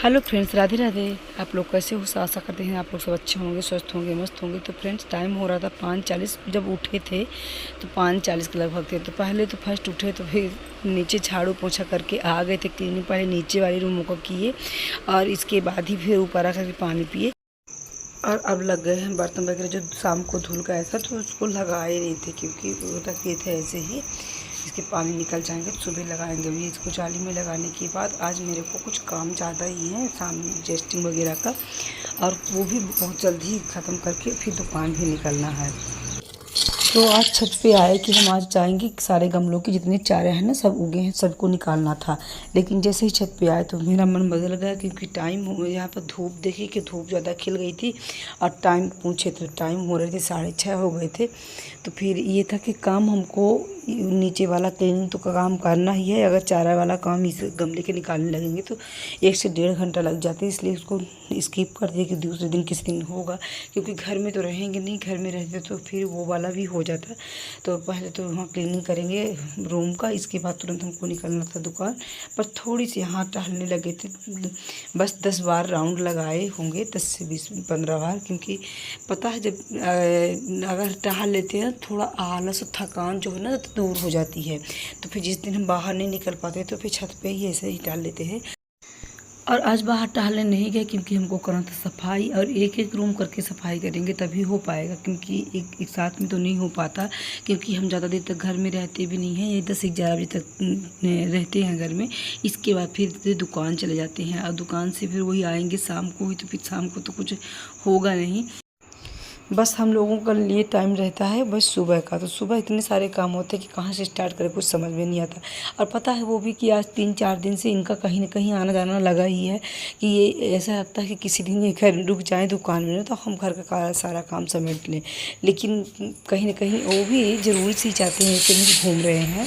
Hello friends, Radhe Radhe. आप लोग कैसे हो? आशा करते हैं आप लोग सब अच्छे होंगे, स्वस्थ होंगे, मस्त होंगे। तो फ्रेंड्स, टाइम हो रहा था 5:40। जब उठे थे तो 5:40 के लगभग थे। तो पहले तो फर्स्ट उठे तो फिर नीचे झाड़ू पोछा करके आ गए थे क्लिनिक। पहले नीचे वाली रूमों को किए और इसके बाद ही फिर ऊपर आकर के पानी पिए। और अब लग गए हैं बर्तन वगैरह जो शाम को धुल गया था तो उसको लगाए नहीं थे, क्योंकि वो रख दिए थे ऐसे ही। इसके पानी निकल जाएंगे तो सुबह लगाएंगे। अभी इसको जाली में लगाने के बाद आज मेरे को कुछ काम ज़्यादा ही है शाम जेस्टिंग वगैरह का, और वो भी बहुत जल्दी ही ख़त्म करके फिर दुकान भी निकलना है। तो आज छत पे आए कि हम आज जाएंगे, सारे गमलों की जितने चारे हैं ना सब उगे हैं, सबको निकालना था। लेकिन जैसे ही छत पे आए तो मेरा मन बदल गया, क्योंकि टाइम हो यहाँ पर धूप देखी कि धूप ज़्यादा खिल गई थी। और टाइम पूछे तो टाइम हो रहे थे 6:30 हो गए थे। तो फिर ये था कि काम हमको नीचे वाला क्लीनिंग तो का काम करना ही है। अगर चारा वाला काम इस गमले के निकालने लगेंगे तो 1 से 1.5 घंटा लग जाते हैं, इसलिए उसको स्किप कर दिए कि दूसरे दिन किसी दिन होगा, क्योंकि घर में तो रहेंगे नहीं। घर में रहते तो फिर वो वाला भी हो जाता। तो पहले तो वहाँ क्लीनिंग करेंगे रूम का, इसके बाद तुरंत हमको निकलना था दुकान पर। थोड़ी सी यहाँ टहलने लगे थे, बस 10 बार राउंड लगाए होंगे, 10 से 20 15 बार। क्योंकि पता है जब अगर टहल लेते हैं थोड़ा आलस थकान जो है ना तो दूर हो जाती है। तो फिर जिस दिन हम बाहर नहीं निकल पाते तो फिर छत पे ही ऐसे ही टहल लेते हैं। और आज बाहर टहलने नहीं गए क्योंकि हमको करना था सफाई, और एक एक रूम करके सफाई करेंगे तभी हो पाएगा, क्योंकि एक साथ में तो नहीं हो पाता। क्योंकि हम ज़्यादा देर तक घर में रहते भी नहीं हैं, ये 10 11 बजे तक रहते हैं घर में। इसके बाद फिर दुकान चले जाते हैं, और दुकान से फिर वही आएंगे शाम को ही। तो फिर शाम को तो कुछ होगा नहीं। बस हम लोगों का लिए टाइम रहता है बस सुबह का। तो सुबह इतने सारे काम होते हैं कि कहाँ से स्टार्ट करें कुछ समझ में नहीं आता। और पता है वो भी कि आज 3-4 दिन से इनका कहीं ना कहीं आना जाना लगा ही है, कि ये ऐसा लगता है कि किसी दिन ये घर रुक जाए दुकान में तो हम घर का सारा काम समेट लें। लेकिन कहीं ना कहीं वो भी ज़रूरी से चाहते हैं कि नहीं घूम रहे हैं।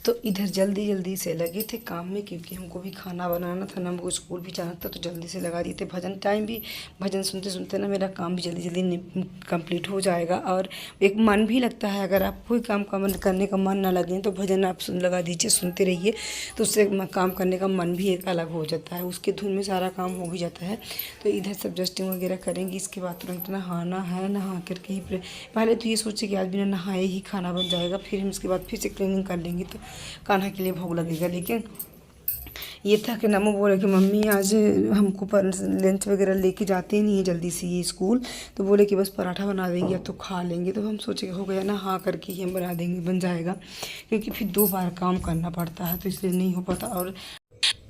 तो इधर जल्दी जल्दी से लगे थे काम में, क्योंकि हमको भी खाना बनाना था ना, हमको स्कूल भी जाना था। तो जल्दी से लगा दिए थे भजन टाइम भी। भजन सुनते सुनते ना मेरा काम भी जल्दी जल्दी कंप्लीट हो जाएगा। और एक मन भी लगता है, अगर आप कोई काम का मन करने का मन ना लगे तो भजन आप लगा दीजिए, सुनते रहिए, तो उससे काम करने का मन भी एक अलग हो जाता है। उसके धुन में सारा काम हो भी जाता है। तो इधर सब डस्टिंग वगैरह करेंगे, इसके बाद तुरंत नहाना है। नहा करके ही पहले तो ये सोचे कि आज बिना नहाए ही खाना बन जाएगा, फिर हम इसके बाद फिर से क्लीनिंग कर लेंगे तो कान्हा के लिए भोग लगेगा। लेकिन ये था कि नमो बोले कि मम्मी आज हमको पर लंच वगैरह लेके जाते ही नहीं है जल्दी से ये स्कूल। तो बोले कि बस पराठा बना देंगे अब तो खा लेंगे। तो हम सोचे हो गया ना, हाँ करके ही हम बना देंगे, बन जाएगा। क्योंकि फिर 2 बार काम करना पड़ता है तो इसलिए नहीं हो पाता।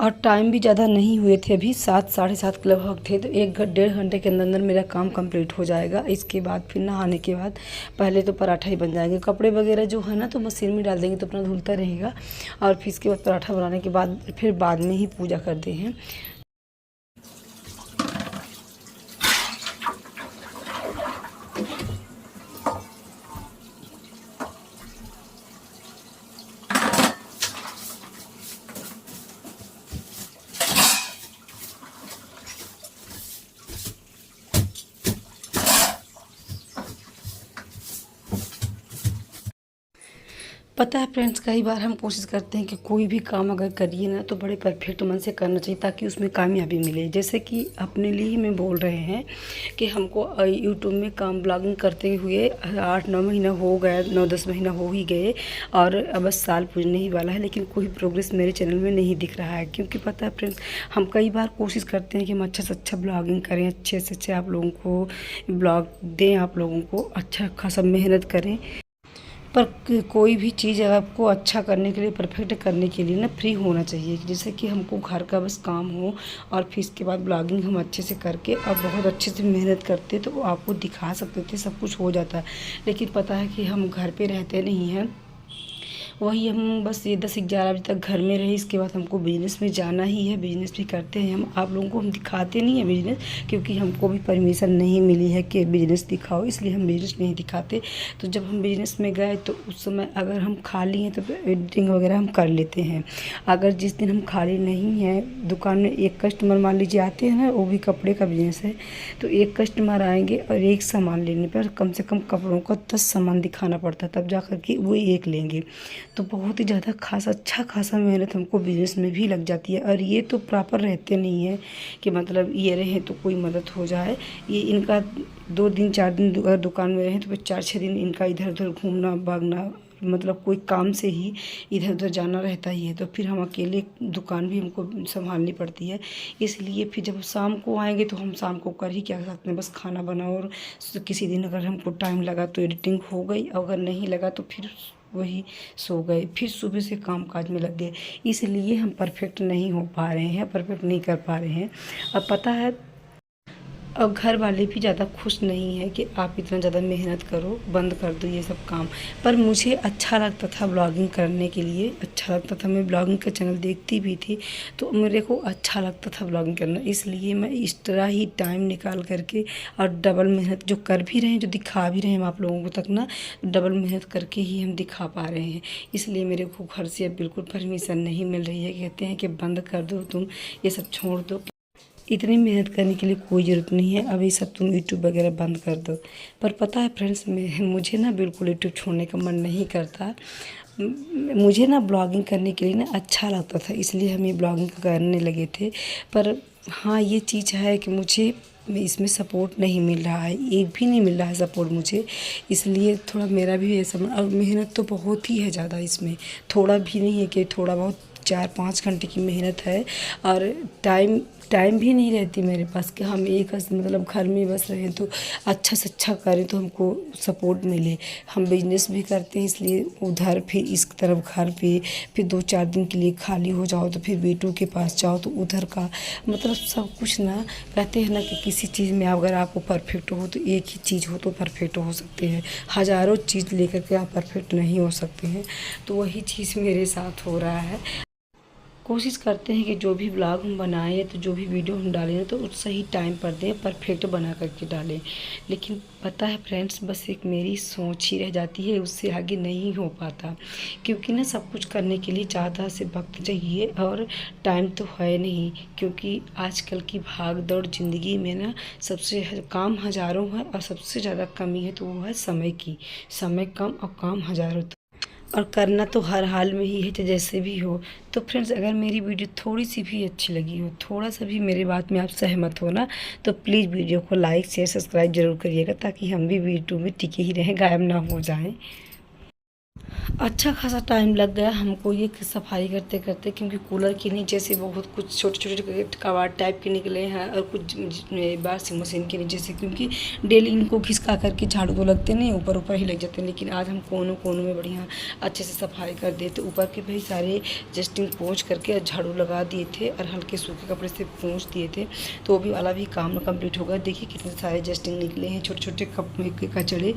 और टाइम भी ज़्यादा नहीं हुए थे, अभी 7 साढ़े 7 के लगभग थे। तो 1-1.5 घंटे के अंदर अंदर मेरा काम कंप्लीट हो जाएगा। इसके बाद फिर नहाने के बाद पहले तो पराठा ही बन जाएंगे। कपड़े वगैरह जो है ना तो मशीन में डाल देंगे तो अपना धुलता रहेगा। और फिर इसके बाद पराठा बनाने के बाद फिर बाद में ही पूजा करते हैं। पता है फ्रेंड्स, कई बार हम कोशिश करते हैं कि कोई भी काम अगर करिए ना तो बड़े परफेक्ट मन से करना चाहिए, ताकि उसमें कामयाबी मिले। जैसे कि अपने लिए ही मैं बोल रहे हैं कि हमको यूट्यूब में काम ब्लॉगिंग करते हुए 8-9 महीना हो गया, 9-10 महीना हो ही गए, और अब बस साल पूजने ही वाला है। लेकिन कोई प्रोग्रेस मेरे चैनल में नहीं दिख रहा है। क्योंकि पता है फ्रेंड्स, हम कई बार कोशिश करते हैं कि हम अच्छा से अच्छा ब्लॉगिंग करें, अच्छे से अच्छे आप लोगों को ब्लॉग दें, आप लोगों को अच्छा खासा मेहनत करें। पर कोई भी चीज़ आपको अच्छा करने के लिए, परफेक्ट करने के लिए ना फ्री होना चाहिए। जैसे कि हमको घर का बस काम हो और फिर इसके बाद ब्लॉगिंग हम अच्छे से करके और बहुत अच्छे से मेहनत करते तो आपको दिखा सकते थे, सब कुछ हो जाता है। लेकिन पता है कि हम घर पे रहते नहीं हैं, वही हम बस ये 10-11 बजे तक घर में रहे। इसके बाद हमको बिज़नेस में जाना ही है, बिज़नेस भी करते हैं हम। आप लोगों को हम दिखाते नहीं हैं बिज़नेस, क्योंकि हमको भी परमिशन नहीं मिली है कि बिज़नेस दिखाओ, इसलिए हम बिज़नेस नहीं दिखाते। तो जब हम बिज़नेस में गए तो उस समय अगर हम खाली हैं तो एडिटिंग वगैरह हम कर लेते हैं। अगर जिस दिन हम खाली नहीं हैं, दुकान में एक कस्टमर मान लीजिए आते हैं ना, वो भी कपड़े का बिज़नेस है, तो एक कस्टमर आएंगे और एक सामान लेने पर कम से कम कपड़ों का 10 सामान दिखाना पड़ता है, तब जा कर के वो एक लेंगे। तो बहुत ही ज़्यादा अच्छा खासा मेहनत हमको बिज़नेस में भी लग जाती है। और ये तो प्रॉपर रहते नहीं है कि मतलब ये रहें तो कोई मदद हो जाए। ये इनका 2 दिन 4 दिन अगर दुकान में रहें तो फिर 4-6 दिन इनका इधर उधर घूमना भागना, मतलब कोई काम से ही इधर उधर जाना रहता ही है। तो फिर हम अकेले दुकान भी हमको संभालनी पड़ती है। इसलिए फिर जब शाम को आएंगे तो हम शाम को कर ही क्या सकते हैं, बस खाना बनाओ। और किसी दिन अगर हमको टाइम लगा तो एडिटिंग हो गई, अगर नहीं लगा तो फिर वही सो गए, फिर सुबह से काम काज में लग गए। इसलिए हम परफेक्ट नहीं हो पा रहे हैं, परफेक्ट नहीं कर पा रहे हैं। अब पता है, अब घर वाले भी ज़्यादा खुश नहीं है कि आप इतना ज़्यादा मेहनत करो, बंद कर दो ये सब काम। पर मुझे अच्छा लगता था ब्लॉगिंग करने के लिए, अच्छा लगता था। मैं ब्लॉगिंग का चैनल देखती भी थी, तो मेरे को अच्छा लगता था ब्लॉगिंग करना। इसलिए मैं इस तरह ही टाइम निकाल करके और डबल मेहनत जो कर भी रहे हैं, जो दिखा भी रहे हैं हम आप लोगों को तक ना, डबल मेहनत करके ही हम दिखा पा रहे हैं। इसलिए मेरे को घर से अब बिल्कुल परमिशन नहीं मिल रही है। कहते हैं कि बंद कर दो, तुम ये सब छोड़ दो, इतनी मेहनत करने के लिए कोई ज़रूरत नहीं है, अभी सब तुम यूट्यूब वगैरह बंद कर दो। पर पता है फ्रेंड्स, मुझे ना बिल्कुल यूट्यूब छोड़ने का मन नहीं करता। मुझे ना ब्लॉगिंग करने के लिए ना अच्छा लगता था, इसलिए हम ये ब्लॉगिंग करने लगे थे। पर हाँ, ये चीज़ है कि मुझे इसमें सपोर्ट नहीं मिल रहा है, एक भी नहीं मिल रहा है सपोर्ट मुझे। इसलिए थोड़ा मेरा भी ऐसा, और मेहनत तो बहुत ही है ज़्यादा इसमें, थोड़ा भी नहीं है कि थोड़ा बहुत 4-5 घंटे की मेहनत है। और टाइम भी नहीं रहती मेरे पास कि हम एक मतलब घर में बस रहें तो अच्छा से अच्छा करें तो हमको सपोर्ट मिले। हम बिजनेस भी करते हैं, इसलिए उधर फिर इस तरफ घर पे फिर 2-4 दिन के लिए खाली हो जाओ तो फिर बेटू के पास जाओ तो उधर का मतलब सब कुछ ना, कहते हैं ना कि किसी चीज़ में अगर आपको परफेक्ट हो तो एक ही चीज़ हो तो परफेक्ट हो सकते हैं, हज़ारों चीज़ लेकर के आप परफेक्ट नहीं हो सकते हैं। तो वही चीज़ मेरे साथ हो रहा है। कोशिश करते हैं कि जो भी व्लॉग हम बनाएं, तो जो भी वीडियो हम डालें तो उस सही टाइम पर दें, परफेक्ट बना करके डालें। लेकिन पता है फ्रेंड्स, बस एक मेरी सोच ही रह जाती है, उससे आगे नहीं हो पाता। क्योंकि ना सब कुछ करने के लिए ज़्यादा से वक्त चाहिए और टाइम तो है नहीं। क्योंकि आजकल की भाग दौड़ ज़िंदगी में ना सबसे काम हज़ारों है और सबसे ज़्यादा कमी है तो वो है समय की। समय कम और काम हज़ारों। और करना तो हर हाल में ही है, चाहे जैसे भी हो। तो फ्रेंड्स, अगर मेरी वीडियो थोड़ी सी भी अच्छी लगी हो, थोड़ा सा भी मेरी बात में आप सहमत हो ना, तो प्लीज़ वीडियो को लाइक शेयर सब्सक्राइब ज़रूर करिएगा, ताकि हम भी यूट्यूब में टिके ही रहें, गायब ना हो जाएं। अच्छा खासा टाइम लग गया हमको ये सफाई करते करते, क्योंकि कूलर के नीचे से बहुत कुछ छोटे छोटे कबाड़ टाइप के निकले हैं और कुछ वॉशिंग मशीन के नीचे से, क्योंकि डेली इनको खिसका करके झाड़ू तो लगते नहीं, ऊपर ऊपर ही लग जाते हैं। लेकिन आज हम कोनों कोनों में बढ़िया अच्छे से सफाई कर दिए थे। ऊपर के भाई सारे जस्टिंग पोंछ करके झाड़ू लगा दिए थे और हल्के सूखे कपड़े से पोंछ दिए थे, तो वो भी वाला भी काम कंप्लीट हो गया। देखिए कितने सारे जस्टिंग निकले हैं, छोटे छोटे कचड़े,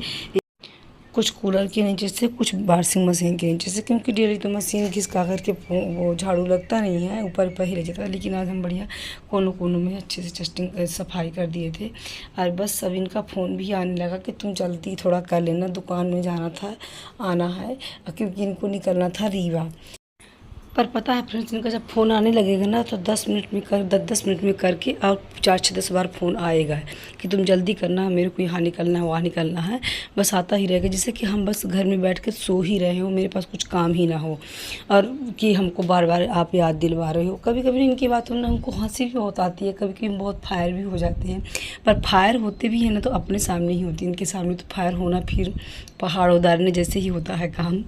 कुछ कूलर के नीचे से, कुछ वॉशिंग मशीन के नीचे से, क्योंकि डेली तो मशीन घिसका करके वो झाड़ू लगता नहीं है, ऊपर ऊपर ही रह जाता है। लेकिन आज हम बढ़िया कोनों कोनों में अच्छे से जस्टिंग सफाई कर दिए थे। और बस सब इनका फ़ोन भी आने लगा कि तुम जल्दी थोड़ा कर लेना, दुकान में जाना था, आना है, क्योंकि इनको निकलना था रीवा। पर पता है फ्रेंड्स, इनका जब फ़ोन आने लगेगा ना तो 10 मिनट में करके और 4-6-10 बार फ़ोन आएगा कि तुम जल्दी करना, मेरे को यहाँ निकलना है, वहाँ निकलना है। बस आता ही रहेगा, जिससे कि हम बस घर में बैठ कर सो ही रहे हो, मेरे पास कुछ काम ही ना हो, और कि हमको बार बार आप याद दिलवा रहे हो। कभी कभी इनकी बातों में हमको हंसी भी बहुत आती है, कभी कभी बहुत फायर भी हो जाते हैं। पर फायर होते भी हैं ना तो अपने सामने ही होती है, इनके सामने तो फायर होना फिर पहाड़ उतारने जैसे ही होता है काम।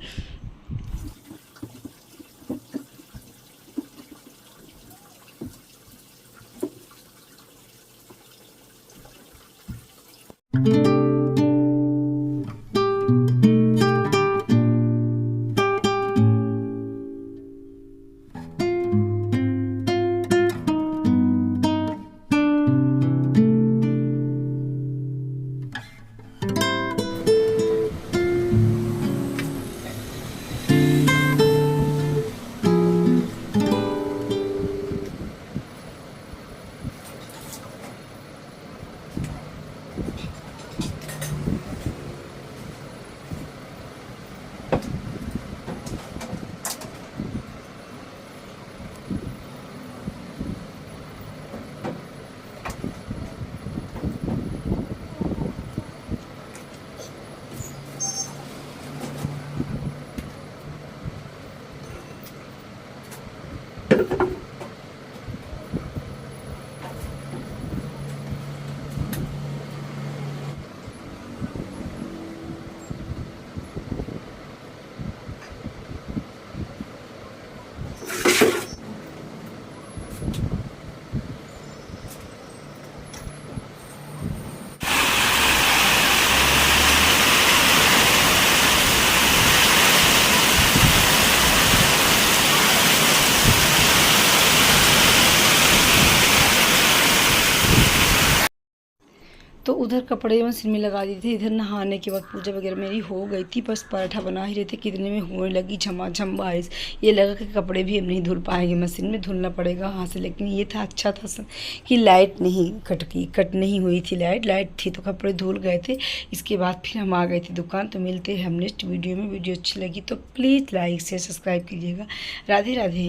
तो उधर कपड़े मशीन में लगा दी थी, इधर नहाने के बाद पूजा वगैरह मेरी हो गई थी, बस पराठा बना ही रहे थे, कितने में होने लगी झमाझम बारिश। ये लगा कि कपड़े भी अब नहीं धुल पाएंगे, मशीन में धुलना पड़ेगा हाथ से। लेकिन ये था अच्छा था कि लाइट नहीं कट नहीं हुई थी, लाइट थी तो कपड़े धुल गए थे। इसके बाद फिर हम आ गए थे दुकान। तो मिलते हैं हम नेक्स्ट वीडियो में। वीडियो अच्छी लगी तो प्लीज़ लाइक शेयर सब्सक्राइब कीजिएगा। राधे राधे।